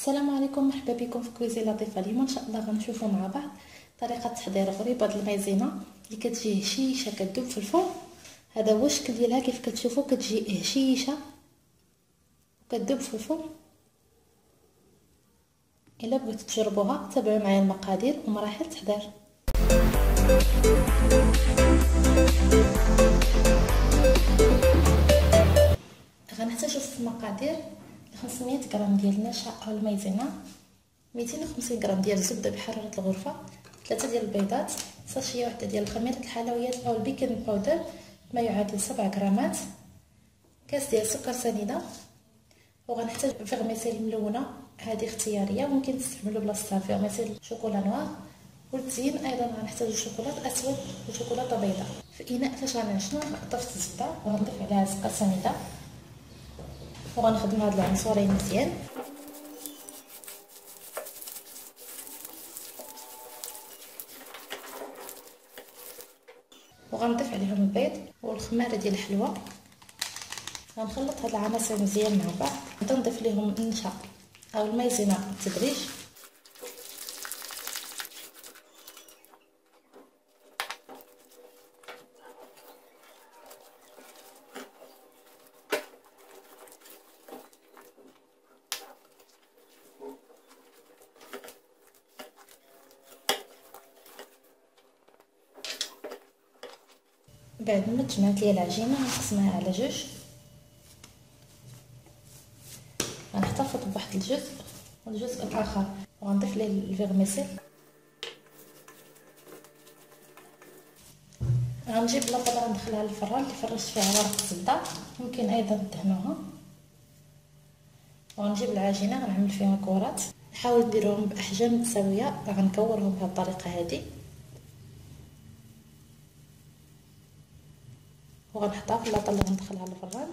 السلام عليكم، مرحبا بكم في كويزين لطيفه. اليوم ان شاء الله غنشوفوا مع بعض طريقه تحضير غريبه المايزينا اللي كتجي هشيشه كتذوب في الفرن. هذا هو الشكل ديالها كيف كتشوفوا، كتجي هشيشه وكتذوب في الفرن. الا بغيتوا تجربوها تابعوا معايا المقادير ومراحل التحضير. غنحتاجو في المقادير 500 غرام ديال النشا او المايزينا، 250 غرام ديال الزبده بحراره الغرفه، 3 ديال البيضات، ساشيه واحده ديال خميره الحلويات او البيكنج باودر ما يعادل 7 غرامات، كاس ديال سكر سنيده. وغنحتاج فيغميسيل ملونه، هذه اختياريه، ممكن تستعملوا بلاصتها فيغميسيل شوكولا نوار. والتزيين ايضا غنحتاج شوكولاط اسود وشوكولاته بيضاء. في اناء فاش غنعجنو طفت الزبده وغنضيف عليها سكر سنيده وغنخدم هاد العنصرين مزيان. وغنضيف عليهم البيض والخماره ديال الحلوى. غنخلط هاد العناصر مزيان مع بعض، نبدا نضيف ليهم النشا او المايزينا بالتدريج. بعد ما تجمعت ليا العجينه غنقسمها على جوج، غنحتفظ بواحد الجزء والجزء الاخر وغنضيف ليه الفيغميسيل. غنجيب لاطه ندخلها للفران اللي فرشت فيها ورق الزبده، ممكن ايضا تدهنوها. وغنجيب العجينه غنعمل فيها كرات، نحاول نديرهم باحجام متساويه، غنكورهم بهذه الطريقه هذه وغنحطها في اللاطه اللي غندخلها للفران.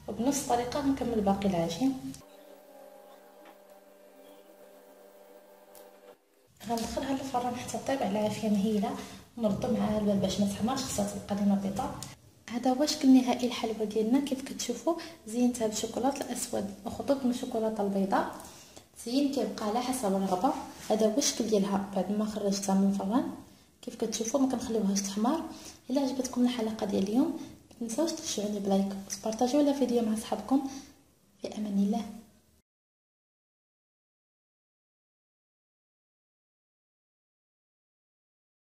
وبنفس الطريقه غنكمل باقي العجين. غندخلها للفران حتى طيب على عافيه مهيله، ونرد معاها البال باش ما تحمرش، خصها تبقى ديما بيضاء. هذا هو الشكل النهائي الحلوى ديالنا. كيف كتشوفوا زينتها بالشوكولاط الاسود وخطوط من الشوكولاته البيضاء. التزيين كيبقى على حسب الرغبه. هذا هو الشكل ديالها بعد ما خرجتها من الفران. كيف كتشوفوا ما كنخليوهاش تحمر. الا عجبتكم الحلقه ديال اليوم ما تنساوش تشجعوني بلايك وتبارطاجيو الفيديو مع صحابكم. في امان الله.